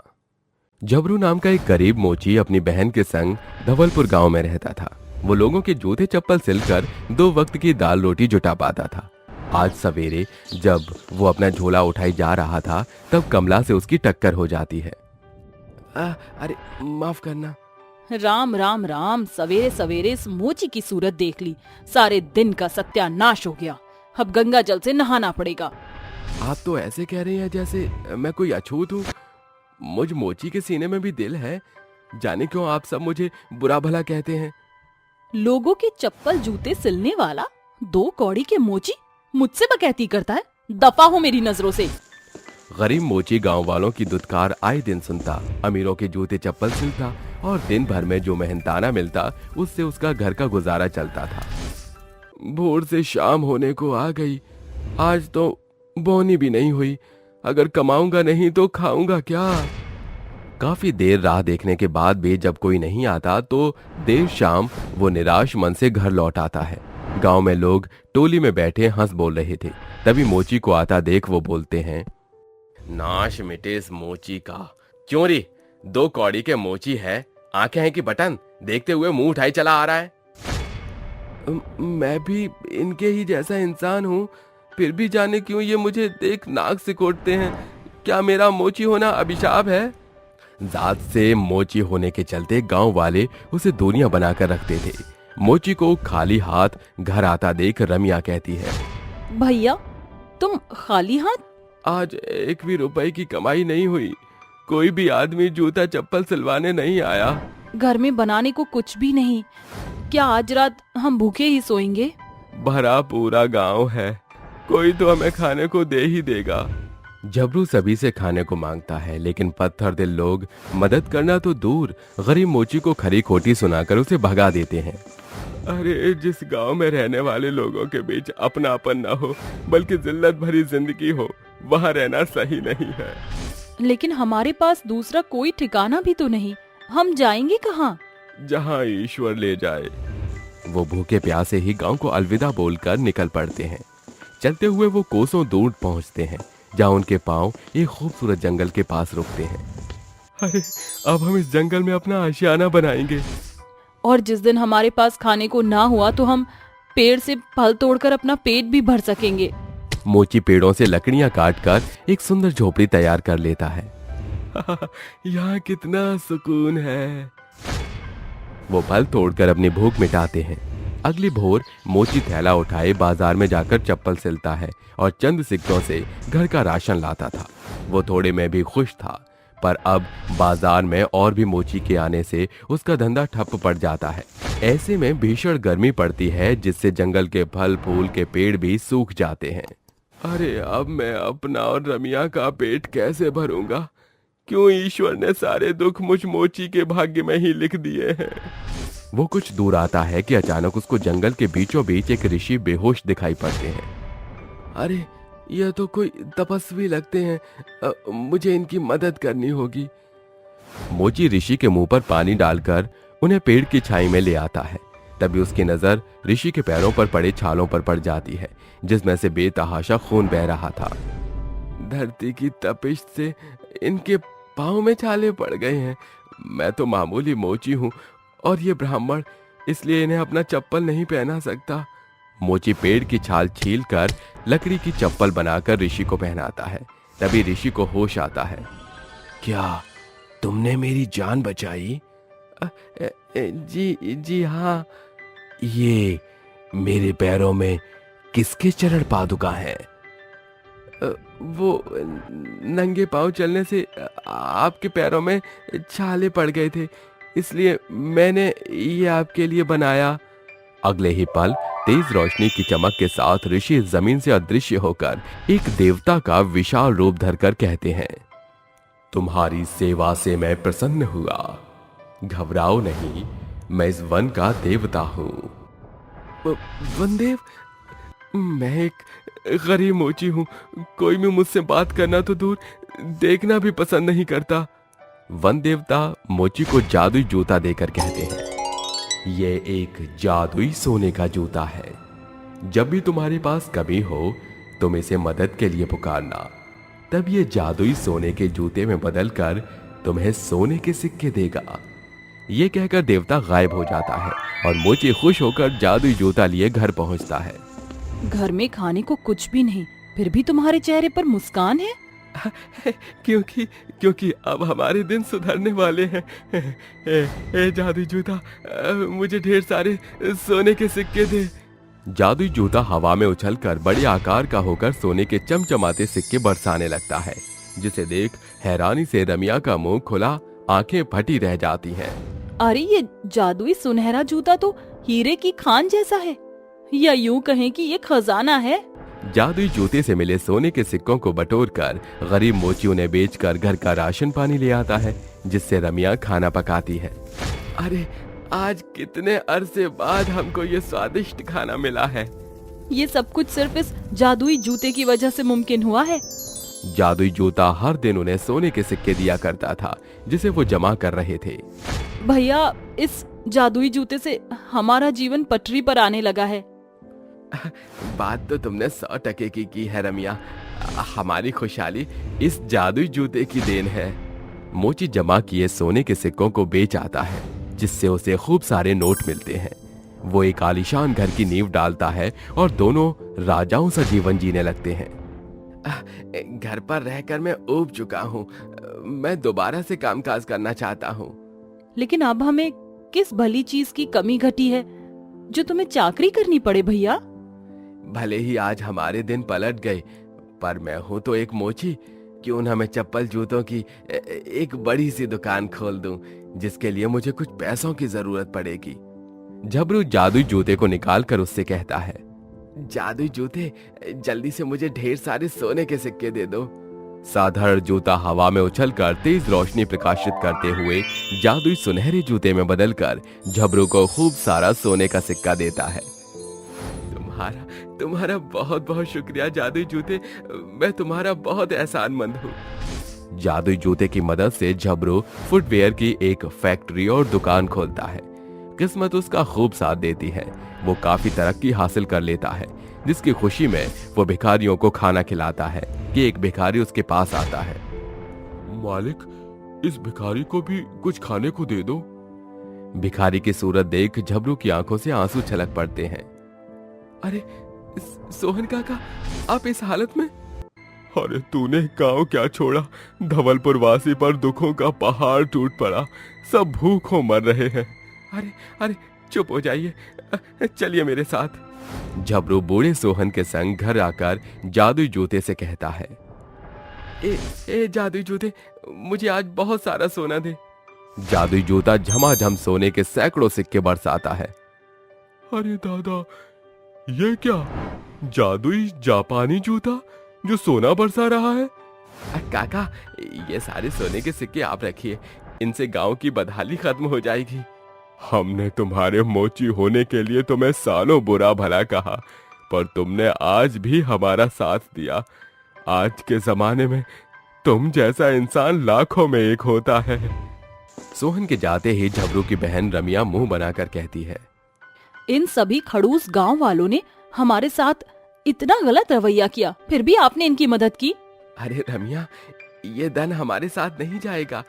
जबरू नाम का एक गरीब मोची अपनी बहन के संग धवलपुर गांव में रहता था। वो लोगों के जूते चप्पल सिलकर 2 वक्त की दाल रोटी जुटा पाता था। आज सवेरे जब वो अपना झोला उठाई जा रहा था, तब कमला से उसकी टक्कर हो जाती है। अरे माफ करना। राम राम राम, सवेरे सवेरे इस मोची की सूरत देख ली, सारे दिन का सत्यानाश हो गया। अब गंगा जल से नहाना पड़ेगा। आप तो ऐसे कह रही हैं जैसे मैं कोई अछूत हूँ। मुझ मोची के सीने में भी दिल है, जाने क्यों आप सब मुझे बुरा भला कहते हैं। लोगों के चप्पल जूते सिलने वाला 2 कौड़ी के मोची मुझसे बकैती करता है। दफा हो मेरी नजरों से। गरीब मोची गांव वालों की दुत्कार आए दिन सुनता, अमीरों के जूते चप्पल सिलता और दिन भर में जो मेहनताना मिलता उससे उसका घर का गुजारा चलता था। भोर से शाम होने को आ गई, आज तो बोनी भी नहीं हुई। अगर कमाऊंगा नहीं तो खाऊंगा क्या। काफी देर राह देखने के बाद भी जब कोई नहीं आता तो देर शाम वो निराश मन से घर लौट आता है। गांव में लोग टोली में बैठे हंस बोल रहे थे। तभी मोची को आता देख वो बोलते हैं, नाश मिटे इस मोची का। क्यों रे, 2 कौड़ी के मोची है, आंखें हैं कि बटन, देखते हुए मुंह उठाई चला आ रहा है। मैं भी इनके ही जैसा इंसान हूँ, फिर भी जाने क्यों ये मुझे देख नाक सिकोड़ते हैं। क्या मेरा मोची होना अभिशाप है? जात से मोची होने के चलते गांव वाले उसे दूरियां बनाकर रखते थे। मोची को खाली हाथ घर आता देख रमिया कहती है, भैया तुम खाली हाथ? आज 1 भी रुपए की कमाई नहीं हुई, कोई भी आदमी जूता चप्पल सिलवाने नहीं आया। घर में बनाने को कुछ भी नहीं, क्या आज रात हम भूखे ही सोएंगे? भरा पूरा गांव है, कोई तो हमें खाने को दे ही देगा। जबरू सभी से खाने को मांगता है, लेकिन पत्थर दिल लोग मदद करना तो दूर, गरीब मोची को खरी खोटी सुनाकर उसे भगा देते हैं। अरे जिस गांव में रहने वाले लोगों के बीच अपनापन न हो बल्कि जिल्लत भरी जिंदगी हो, वहां रहना सही नहीं है। लेकिन हमारे पास दूसरा कोई ठिकाना भी तो नहीं, हम जाएंगे कहाँ? जहां ईश्वर ले जाए। वो भूखे प्यासे ही गांव को अलविदा बोलकर निकल पड़ते हैं। चलते हुए वो कोसों दूर पहुंचते हैं, जहां उनके पांव एक खूबसूरत जंगल के पास रुकते हैं। अरे अब हम इस जंगल में अपना आशियाना बनाएंगे। और जिस दिन हमारे पास खाने को ना हुआ तो हम पेड़ से फल तोड़कर अपना पेट भी भर सकेंगे। मोची पेड़ों से लकड़ियां काटकर एक सुंदर झोपड़ी तैयार कर लेता है। यहाँ कितना सुकून है। वो फल तोड़कर अपनी भूख मिटाते हैं। अगली भोर मोची थैला उठाए बाजार में जाकर चप्पल सिलता है और चंद सिक्कों से घर का राशन लाता था। वो थोड़े में भी खुश था, पर अब बाजार में और भी मोची के आने से उसका धंधा ठप पड़ जाता है। ऐसे में भीषण गर्मी पड़ती है, जिससे जंगल के फल फूल के पेड़ भी सूख जाते हैं। अरे अब मैं अपना और रमिया का पेट कैसे भरूंगा? क्यों ईश्वर ने सारे दुख मुझ मोची के भाग्य में ही लिख दिए हैं? वो कुछ दूर आता है कि अचानक उसको जंगल के बीचों बीच एक ऋषि बेहोश दिखाई पड़ते हैं। अरे यह तो कोई तपस्वी लगते हैं, मुझे इनकी मदद करनी होगी। मोची ऋषि के मुंह पर पानी डालकर उन्हें पेड़ की छाई में ले आता है। तभी उसकी नजर ऋषि के पैरों पर पड़े छालों पर पड़ जाती है, जिसमें से बेतहाशा खून बह रहा था। धरती की तपिश से इनके पांव में छाले पड़ गए हैं। मैं तो मामूली मोची हूँ और ये ब्राह्मण, इसलिए इन्हें अपना चप्पल नहीं पहना सकता। मोची पेड़ की छाल छीलकर लकड़ी की चप्पल बनाकर ऋषि को पहनाता है। तभी ऋषि को होश आता है। क्या तुमने मेरी जान बचाई? जी हाँ। ये मेरे पैरों में किसके चरण पादुका है? वो नंगे पांव चलने से आपके पैरों में छाले पड़ गए थे, इसलिए मैंने ये आपके लिए बनाया। अगले ही पल तेज रोशनी की चमक के साथ ऋषि जमीन से अदृश्य होकर एक देवता का विशाल रूप धरकर कहते हैं, तुम्हारी सेवा से मैं प्रसन्न हुआ। घबराओ नहीं, मैं इस वन का देवता हूँ। वनदेव, मैं एक गरीब मोची हूँ, कोई भी मुझसे बात करना तो दूर, देखना भी पसंद नहीं करता। वन देवता मोची को जादुई जूता देकर कहते हैं, ये एक जादुई सोने का जूता है। जब भी तुम्हारे पास कमी हो, तुम इसे मदद के लिए पुकारना। तब ये जादुई सोने के जूते में बदलकर तुम्हें सोने के सिक्के देगा। ये कहकर देवता गायब हो जाता है और मोची खुश होकर जादुई जूता लिए घर पहुंचता है। घर में खाने को कुछ भी नहीं, फिर भी तुम्हारे चेहरे पर मुस्कान है। क्योंकि अब हमारे दिन सुधरने वाले हैं। जादुई जूता, मुझे ढेर सारे सोने के सिक्के दे। जादुई जूता हवा में उछलकर बड़े आकार का होकर सोने के चमचमाते सिक्के बरसाने लगता है, जिसे देख हैरानी से रमिया का मुंह खुला, आंखें फटी रह जाती हैं। अरे ये जादुई सुनहरा जूता तो हीरे की खान जैसा है, या यूं कहें कि ये खजाना है। जादुई जूते से मिले सोने के सिक्कों को बटोरकर गरीब मोची उन्हें बेचकर घर का राशन पानी ले आता है, जिससे रमिया खाना पकाती है। अरे आज कितने अरसे बाद हमको ये स्वादिष्ट खाना मिला है। ये सब कुछ सिर्फ इस जादुई जूते की वजह से मुमकिन हुआ है। जादुई जूता हर दिन उन्हें सोने के सिक्के दिया करता था, जिसे वो जमा कर रहे थे। भैया, इस जादुई जूते से हमारा जीवन पटरी पर आने लगा है। बात तो तुमने 100% की है रमिया। हमारी खुशहाली इस जादुई जूते की देन है। मोची जमा किए सोने के सिक्कों को बेच आता है, जिससे उसे खूब सारे नोट मिलते हैं। वो एक आलीशान घर की नींव डालता है और दोनों राजाओं सा जीवन जीने लगते हैं। घर पर रहकर मैं ऊब चुका हूँ, मैं दोबारा से कामकाज करना चाहता हूँ। लेकिन अब हमें किस भली चीज की कमी घटी है जो तुम्हें चाकरी करनी पड़े भैया? भले ही आज हमारे दिन पलट गए, पर मैं हूँ तो एक मोची। क्यों ना मैं चप्पल जूतों की एक बड़ी सी दुकान खोल दूं, जिसके लिए मुझे कुछ पैसों की जरूरत पड़ेगी। झबरू जादुई जूते को निकाल कर उससे कहता है, जादुई जूते, जल्दी से मुझे ढेर सारे सोने के सिक्के दे दो। साधारण जूता हवा में उछलकर तेज रोशनी प्रकाशित करते हुए जादुई सुनहरे जूते में बदलकर झबरू को खूब सारा सोने का सिक्का देता है। तुम्हारा बहुत बहुत शुक्रिया जादुई जूते, मैं तुम्हारा बहुत एहसानमंद हूँ। जादुई जूते की मदद से झबरू फुटवेयर की एक फैक्ट्री और दुकान खोलता है। किस्मत उसका खूब साथ देती है। वो काफी तरक्की हासिल कर लेता है, जिसकी खुशी में वो भिखारियों को खाना खिलाता है कि एक भिखारी उसके पास आता है। मालिक, इस भिखारी को भी कुछ खाने को दे दो। भिखारी की सूरत देख झबरू की आंखों से आंसू छलक पड़ते हैं। अरे सोहन काका, आप इस हालत में? अरे तूने गांव क्या छोड़ा, धवलपुर वासी पर दुखों का पहाड़ टूट पड़ा, सब भूखों मर रहे हैं। अरे चुप हो जाइए, चलिए मेरे साथ। झबरू बूढ़े सोहन के संग घर आकर जादुई जूते से कहता है, ए जादुई जूते, मुझे आज बहुत सारा सोना दे। जादुई जूता झमाझम सोने के सैकड़ों सिक्के बरसाता है। अरे दादा, ये क्या जादुई जापानी जूता जो सोना बरसा रहा है? काका, ये सारे सोने के सिक्के आप रखिए, इनसे गांव की बदहाली खत्म हो जाएगी। हमने तुम्हारे मोची होने के लिए तुम्हें सालों बुरा भला कहा, पर तुमने आज भी हमारा साथ दिया। आज के जमाने में तुम जैसा इंसान लाखों में एक होता है। सोहन के जाते ही झबरू की बहन रमिया मुंह बनाकर कहती है, इन सभी खड़ूस गांव वालों ने हमारे साथ इतना गलत रवैया किया, फिर भी आपने इनकी मदद की। अरे रमिया, ये धन हमारे साथ नहीं जाएगा,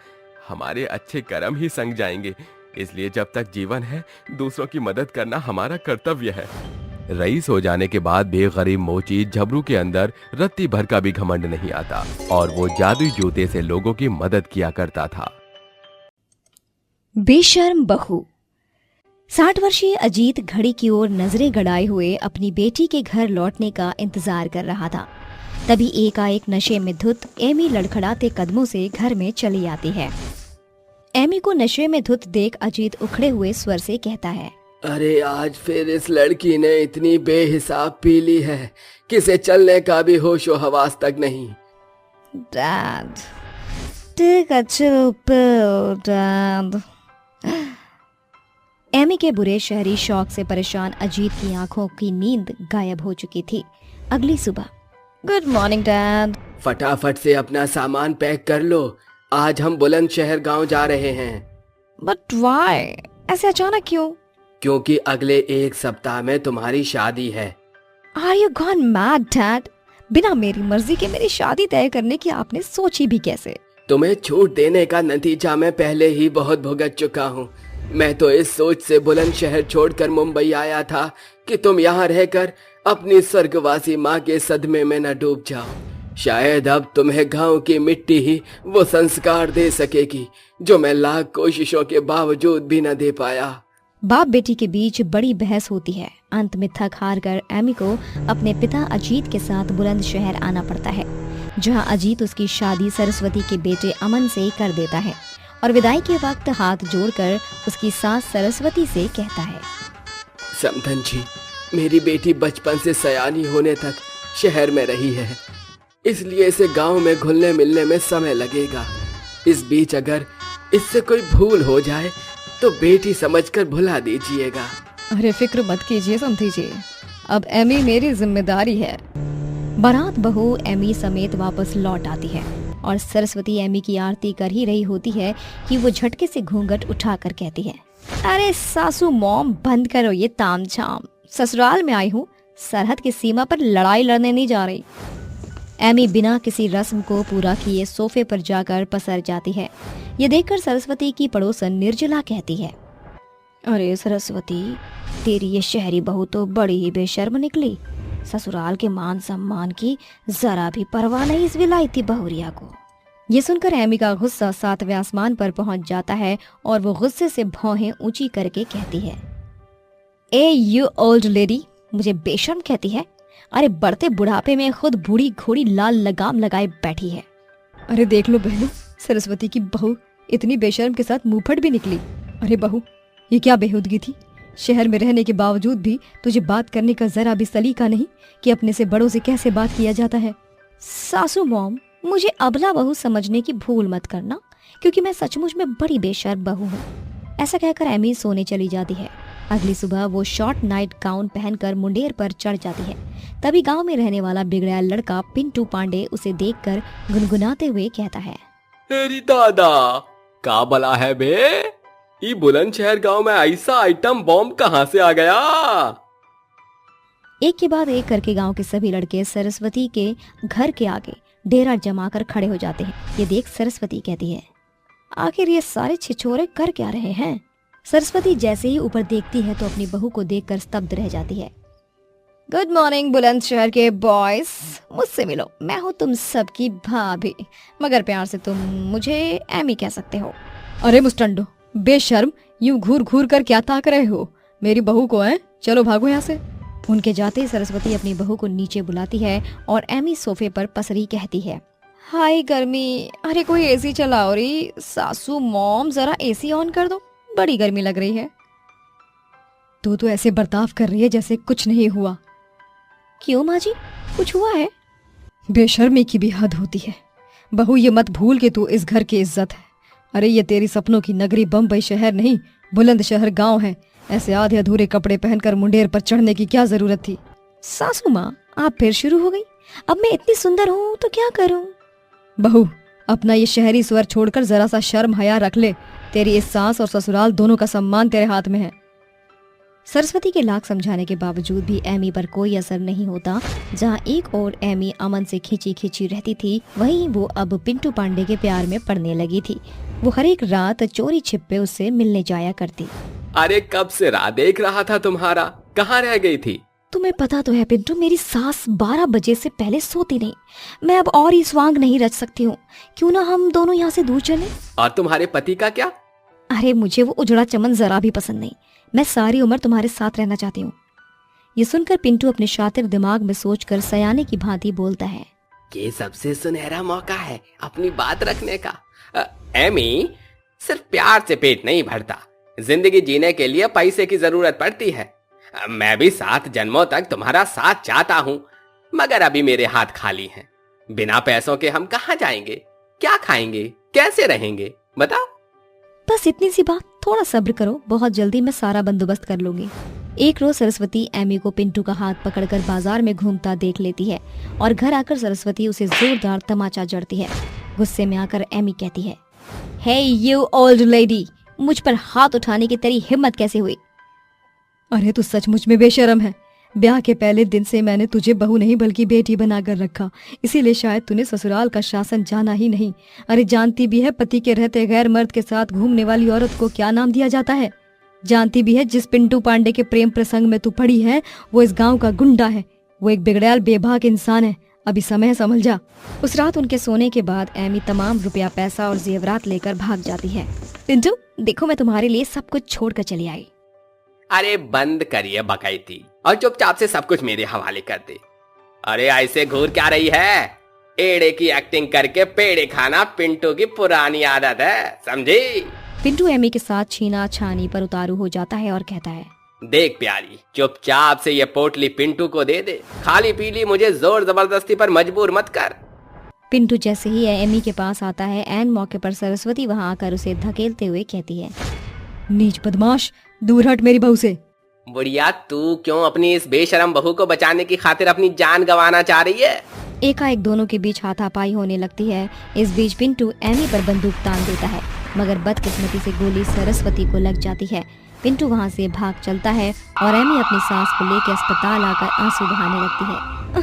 हमारे अच्छे कर्म ही संग जाएंगे। इसलिए जब तक जीवन है दूसरों की मदद करना हमारा कर्तव्य है। रईस हो जाने के बाद भी गरीब मोची झबरू के अंदर रत्ती भर का भी घमंड नहीं आता और वो जादुई जूते से लोगों की मदद किया करता था। बेशर्म बहू। 60 वर्षीय अजीत घड़ी की ओर नजरें गड़ाए हुए अपनी बेटी के घर लौटने का इंतजार कर रहा था। तभी एकाएक नशे में धुत एमी लड़खड़ाते कदमों से घर में चली आती है। एमी को नशे में धुत देख अजीत उखड़े हुए स्वर से कहता है, अरे आज फिर इस लड़की ने इतनी बेहिसाब पी ली है, किसे चलने का भी होशो हवास तक नहीं। Dad, take a chill pill, dad. Amy के बुरे शहरी शौक से परेशान अजीत की आंखों की नींद गायब हो चुकी थी। अगली सुबह, गुड मॉर्निंग डैड। फटाफट से अपना सामान पैक कर लो, आज हम बुलंदशहर गांव जा रहे हैं। But why? ऐसे अचानक क्यों? क्योंकि अगले एक सप्ताह में तुम्हारी शादी है। Are you gone mad dad? बिना मेरी मर्जी के मेरी शादी तय करने की आपने सोची भी कैसे? तुम्हें छूट देने का नतीजा मैं पहले ही बहुत भुगत चुका हूँ। मैं तो इस सोच से बुलंदशहर छोड़कर मुंबई आया था कि तुम यहाँ रहकर अपनी स्वर्गवासी माँ के सदमे में न डूब जाओ। शायद अब तुम्हें गांव की मिट्टी ही वो संस्कार दे सकेगी जो मैं लाख कोशिशों के बावजूद भी न दे पाया। बाप बेटी के बीच बड़ी बहस होती है। अंत में थक हार कर एमी को अपने पिता अजीत के साथ बुलंदशहर आना पड़ता है, जहां अजीत उसकी शादी सरस्वती के बेटे अमन से कर देता है और विदाई के वक्त हाथ जोड़कर उसकी सास सरस्वती से कहता है, समधन जी, मेरी बेटी बचपन से सयानी होने तक शहर में रही है, इसलिए इसे गांव में घुलने मिलने में समय लगेगा। इस बीच अगर इससे कोई भूल हो जाए तो बेटी समझकर भुला दीजिएगा। अरे फिक्र मत कीजिए समधी जी, अब एमी मेरी जिम्मेदारी है। बारात बहू एमी समेत वापस लौट आती है और सरस्वती एमी की आरती कर ही रही होती है कि वो झटके से घूंघट उठाकर कहती है, अरे सासू मॉम, बंद करो ये तामझाम। ससुराल में आई हूँ, सरहद की सीमा पर लड़ाई लड़ने नहीं जा रही। एमी बिना किसी रस्म को पूरा किए सोफे पर जाकर पसर जाती है। ये देखकर सरस्वती की पड़ोसन निर्जला कहती है, अरे सरस्वती, तेरी ये शहरी बहू तो बड़ी ही बेशर्म निकली। ससुराल के मान सम्मान की जरा भी परवाह नहीं इस विलायती बहुरिया को। ये सुनकर एमी का गुस्सा 7वें आसमान पर पहुंच जाता है और वो गुस्से से भौहें ऊंची करके कहती है, ए यू ओल्ड लेडी, मुझे बेशर्म कहती है? अरे बढ़ते बुढ़ापे में खुद बूढ़ी घोड़ी लाल लगाम लगाए बैठी है। अरे देख लो बहनों, सरस्वती की बहू इतनी बेशर्म के साथ मुंहफट भी निकली। अरे बहू, ये क्या बेहूदगी थी? शहर में रहने के बावजूद भी तुझे बात करने का जरा भी सलीका नहीं कि अपने से बड़ों से कैसे बात किया जाता है। सासू मॉम, मुझे अबला बहू समझने की भूल मत करना, क्योंकि मैं सचमुच में बड़ी बेशर्म बहू हूँ। ऐसा कहकर एमी सोने चली जाती है। अगली सुबह वो शॉर्ट नाइट गाउन पहनकर मुंडेर पर चढ़ जाती है। तभी गांव में रहने वाला बिगड़ैल लड़का पिंटू पांडे उसे देखकर गुनगुनाते हुए कहता है, अरे दादा, का भला है बे? ये बुलंदशहर गांव में ऐसा आइटम बॉम्ब कहाँ से आ गया? एक के बाद एक करके गांव के सभी लड़के सरस्वती के घर के आगे डेरा जमाकर खड़े हो जाते हैं। ये देख सरस्वती कहती है, आखिर ये सारे छिछोरे कर क्या रहे हैं? सरस्वती जैसे ही ऊपर देखती है तो अपनी बहू को देखकर स्तब्ध रह जाती है। गुड मॉर्निंग बुलंदशहर के बॉयज, मुझसे मिलो, मैं हूँ तुम सबकी भाभी, मगर प्यार से तुम मुझे एमी कह सकते हो। अरे मुस्टंडो, बेशर्म, यूं घूर घूर कर क्या ताक रहे हो? मेरी बहू को है, चलो भागो यहाँ से। उनके जाते ही सरस्वती अपनी बहू को नीचे बुलाती है और एमी सोफे पर पसरी कहती है, हाय गर्मी, अरे कोई एसी चलाओ रे। सासू मॉम, जरा एसी ऑन कर दो, बड़ी गर्मी लग रही है। तू तो ऐसे बर्ताव कर रही है जैसे कुछ नहीं हुआ। क्यों माँ जी, कुछ हुआ है? बेशर्मी की भी हद होती है। बहू, ये मत भूल कि तू इस घर की इज्जत है। अरे ये तेरी सपनों की नगरी बम्बई शहर नहीं, बुलंदशहर गांव है। ऐसे आधे अधूरे कपड़े पहनकर मुंडेर पर चढ़ने की क्या जरूरत थी? सासू माँ, आप फिर शुरू हो गई। अब मैं इतनी सुंदर हूँ तो क्या करूँ? बहू, अपना ये शहरी स्वर छोड़कर जरा सा शर्म हया रख ले। तेरी इस सास और ससुराल दोनों का सम्मान तेरे हाथ में है। सरस्वती के लाख समझाने के बावजूद भी एमी पर कोई असर नहीं होता। जहाँ एक और एमी अमन से खींची खींची रहती थी, वहीं वो अब पिंटू पांडे के प्यार में पड़ने लगी थी। वो हर एक रात चोरी छिपे उससे मिलने जाया करती। अरे कब से राह देख रहा था तुम्हारा, कहाँ रह गई थी? तुम्हें पता तो है पिंटू, मेरी सास 12 बजे से पहले सोती नहीं। मैं अब और ही स्वांग नहीं रच सकती हूँ। क्यों ना हम दोनों यहाँ से दूर चलें? और तुम्हारे पति का क्या? अरे मुझे वो उजड़ा चमन जरा भी पसंद नहीं। मैं सारी उम्र तुम्हारे साथ रहना चाहती हूँ। ये सुनकर पिंटू अपने शातिर दिमाग में सोचकर सयाने की भांति बोलता है, ये सबसे सुनहरा मौका है अपनी बात रखने का। एमी, सिर्फ प्यार से पेट नहीं भरता, जिंदगी जीने के लिए पैसे की जरूरत पड़ती है। मैं भी 7 जन्मों तक तुम्हारा साथ चाहता हूँ, मगर अभी मेरे हाथ खाली हैं। बिना पैसों के हम कहाँ जाएंगे, क्या खाएंगे, कैसे रहेंगे, बताओ? बस इतनी सी बात, थोड़ा सब्र करो, बहुत जल्दी मैं सारा बंदोबस्त कर लूंगी। एक रोज सरस्वती एमी को पिंटू का हाथ पकड़कर बाजार में घूमता देख लेती है और घर आकर सरस्वती उसे जोरदार तमाचा जड़ती है। गुस्से में आकर एमी कहती है, हे यू ओल्ड लेडी, मुझ पर हाथ उठाने की तेरी हिम्मत कैसे हुई? अरे तू सचमुच में बेशर्म है। ब्याह के पहले दिन से मैंने तुझे बहू नहीं बल्कि बेटी बनाकर रखा, इसीलिए शायद तूने ससुराल का शासन जाना ही नहीं। अरे जानती भी है पति के रहते गैर मर्द के साथ घूमने वाली औरत को क्या नाम दिया जाता है? जानती भी है जिस पिंटू पांडे के प्रेम प्रसंग में तू पड़ी है वो इस गांव का गुंडा है। वो एक बिगड़ैल बेभाग इंसान है। अभी समय है, संभल जा। उस रात उनके सोने के बाद एमी तमाम रुपया पैसा और जेवरात लेकर भाग जाती है। पिंटू देखो, मैं तुम्हारे लिए सब कुछ छोड़कर चली आई। अरे बंद करिए बकैती और चुपचाप से सब कुछ मेरे हवाले कर दे। अरे ऐसे घूर क्या रही है? एड़े की एक्टिंग करके पेड़े खाना पिंटू की पुरानी आदत है, समझी? पिंटू एमी के साथ छीना छानी पर उतारू हो जाता है और कहता है, देख प्यारी, चुपचाप से ये पोटली पिंटू को दे दे। खाली पीली मुझे जोर जबरदस्ती पर मजबूर मत कर। पिंटू जैसे ही एमी के पास आता है, एन मौके पर सरस्वती वहां आकर उसे धकेलते हुए कहती है, नीच बदमाश, दूर हट मेरी बहू से। बुढ़िया, तू क्यों अपनी इस बेशरम बहू को बचाने की खातिर अपनी जान गंवाना चाह रही है? एकाएक दोनों के बीच हाथापाई होने लगती है। इस बीच पिंटू एमी पर बंदूक तान देता है, मगर बदकिस्मती से गोली सरस्वती को लग जाती है। पिंटू वहां से भाग चलता है और एमी अपनी सास को लेकर अस्पताल आकर आंसू बहाने लगती है।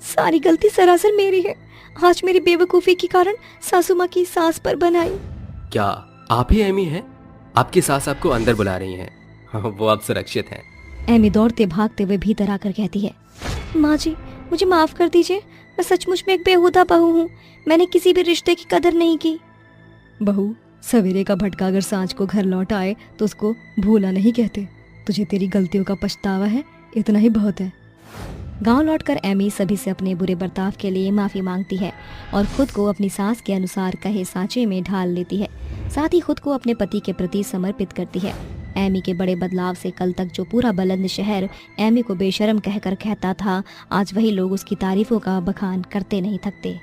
सारी गलती सरासर मेरी है। आज मेरी बेवकूफी के कारण सासू माँ की सास पर बनाई। क्या आप ही एमी हैं? आपकी सास आपको अंदर बुला रही हैं। वो अब सुरक्षित हैं। एमी दौड़ते भागते हुए भीतर आकर कहती है, माँ जी मुझे माफ कर दीजिए, मैं सचमुच में एक बेहुदा बहू हूँ। मैंने किसी भी रिश्ते की कदर नहीं की। बहू, सवेरे का भटका अगर सांझ को घर लौट आए तो उसको भूला नहीं कहते। तुझे तेरी गलतियों का पछतावा है, इतना ही बहुत है। गांव लौटकर एमी सभी से अपने बुरे बर्ताव के लिए माफी मांगती है और खुद को अपनी सास के अनुसार कहे सांचे में ढाल लेती है। साथ ही खुद को अपने पति के प्रति समर्पित करती है। एमी के बड़े बदलाव से कल तक जो पूरा बुलंद शहर एमी को बेशर्म कहकर कहता था, आज वही लोग उसकी तारीफों का बखान करते नहीं थकते।